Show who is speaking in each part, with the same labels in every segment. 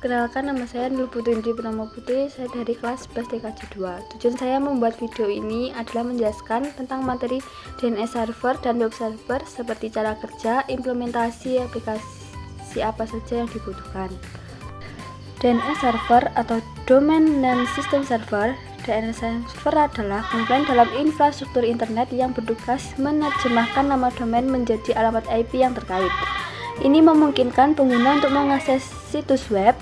Speaker 1: Perkenalkan, nama saya Nur Putri Purnomo Putri, saya dari kelas 11 TKJ 2. Tujuan saya membuat video ini adalah menjelaskan tentang materi DNS server dan web server seperti cara kerja, implementasi, aplikasi apa saja yang dibutuhkan. DNS server atau Domain Name System Server. DNS server adalah komponen dalam infrastruktur internet yang bertugas menerjemahkan nama domain menjadi alamat IP yang terkait. Ini memungkinkan pengguna untuk mengakses situs web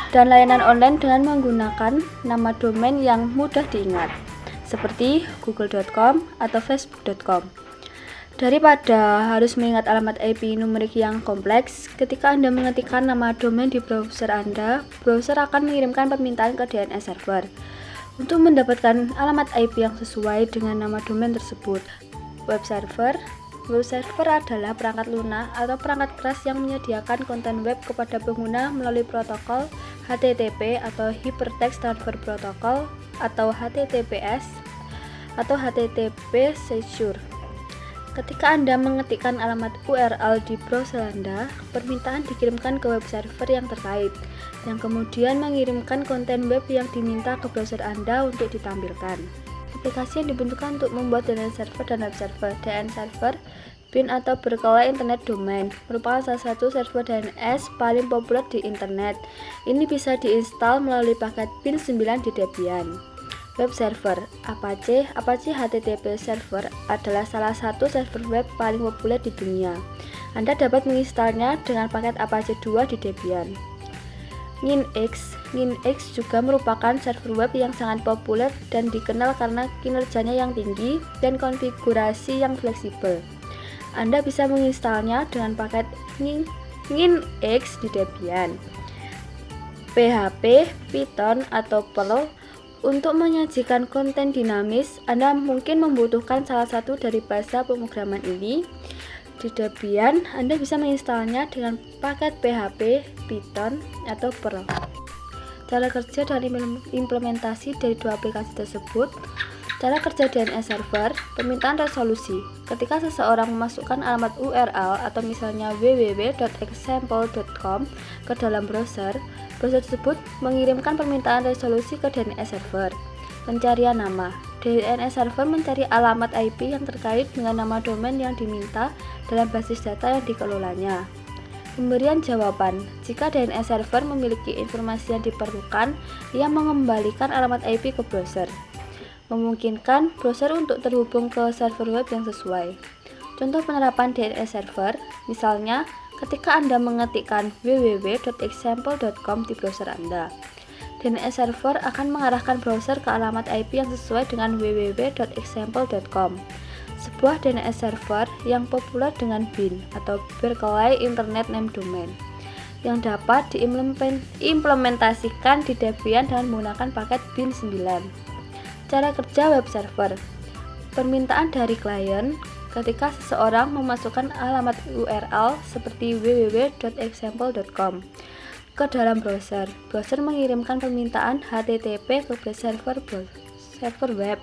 Speaker 1: dan layanan online dengan menggunakan nama domain yang mudah diingat, seperti google.com atau facebook.com. Daripada harus mengingat alamat IP numerik yang kompleks, ketika Anda mengetikkan nama domain di browser Anda, browser akan mengirimkan permintaan ke DNS server untuk mendapatkan alamat IP yang sesuai dengan nama domain tersebut. Web server adalah perangkat lunak atau perangkat keras yang menyediakan konten web kepada pengguna melalui protokol HTTP atau Hypertext Transfer Protocol atau HTTPS atau HTTP Secure. Ketika Anda mengetikkan alamat URL di browser Anda, permintaan dikirimkan ke web server yang terkait, yang kemudian mengirimkan konten web yang diminta ke browser Anda untuk ditampilkan. Aplikasi yang dibentukkan untuk membuat DNS server dan web server. DNS server, BIN atau berkelay Internet Domain, merupakan salah satu server DNS paling populer di internet. Ini bisa diinstal melalui paket BIN 9 di Debian. Web server, Apache HTTP server adalah salah satu server web paling populer di dunia. Anda dapat menginstalnya dengan paket Apache 2 di Debian. Nginx juga merupakan server web yang sangat populer dan dikenal karena kinerjanya yang tinggi dan konfigurasi yang fleksibel. Anda bisa menginstalnya dengan paket Nginx di Debian. PHP, Python, atau Perl. Untuk menyajikan konten dinamis, Anda mungkin membutuhkan salah satu dari bahasa pemrograman ini. Di Debian, Anda bisa menginstalnya dengan paket PHP, Python, atau Perl. Cara kerja dan implementasi dari dua aplikasi tersebut. Cara kerja DNS server, permintaan resolusi. Ketika seseorang memasukkan alamat URL atau misalnya www.example.com ke dalam browser tersebut mengirimkan permintaan resolusi ke DNS server. Pencarian nama. DNS server mencari alamat IP yang terkait dengan nama domain yang diminta dalam basis data yang dikelolanya. Pemberian jawaban. Jika DNS server memiliki informasi yang diperlukan, ia mengembalikan alamat IP ke browser, memungkinkan browser untuk terhubung ke server web yang sesuai. Contoh penerapan DNS server, misalnya ketika Anda mengetikkan www.example.com di browser Anda, DNS server akan mengarahkan browser ke alamat IP yang sesuai dengan www.example.com. Sebuah DNS server yang populer dengan BIN atau Berkeley Internet Name Domain yang dapat diimplementasikan di Debian dengan menggunakan paket BIN 9. Cara kerja web server. Permintaan dari klien ketika seseorang memasukkan alamat URL seperti www.example.com ke dalam browser. Browser mengirimkan permintaan HTTP ke server web.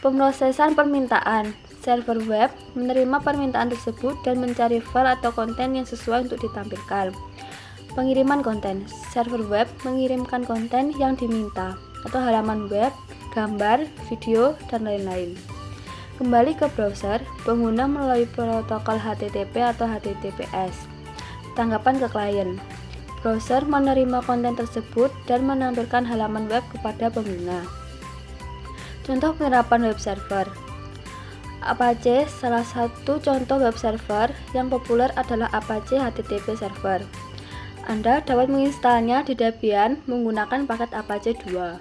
Speaker 1: Pemrosesan permintaan. Server web menerima permintaan tersebut dan mencari file atau konten yang sesuai untuk ditampilkan. Pengiriman konten. Server web mengirimkan konten yang diminta atau halaman web, gambar, video, dan lain-lain. Kembali ke browser, pengguna melalui protokol HTTP atau HTTPS. Tanggapan ke klien. Browser menerima konten tersebut dan menampilkan halaman web kepada pengguna. Contoh penerapan web server. Apache, salah satu contoh web server yang populer adalah Apache HTTP server. Anda dapat menginstalnya di Debian menggunakan paket Apache 2.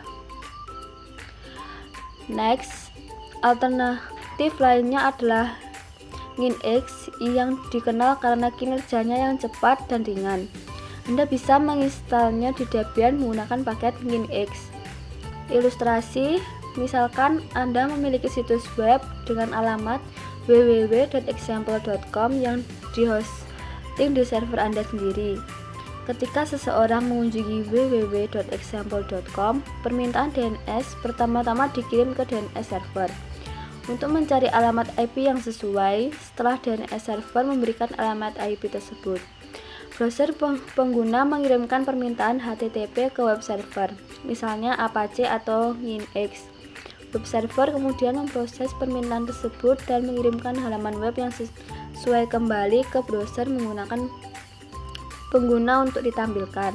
Speaker 1: Next, alternatif lainnya adalah Nginx yang dikenal karena kinerjanya yang cepat dan ringan. Anda bisa menginstalnya di Debian menggunakan paket Nginx. Ilustrasi, misalkan Anda memiliki situs web dengan alamat www.example.com yang dihosting di server Anda sendiri. Ketika seseorang mengunjungi www.example.com, permintaan DNS pertama-tama dikirim ke DNS server untuk mencari alamat IP yang sesuai. Setelah DNS server memberikan alamat IP tersebut, Browser pengguna mengirimkan permintaan HTTP ke web server, misalnya Apache atau Nginx. Web server kemudian memproses permintaan tersebut dan mengirimkan halaman web yang sesuai kembali ke browser menggunakan pengguna untuk ditampilkan.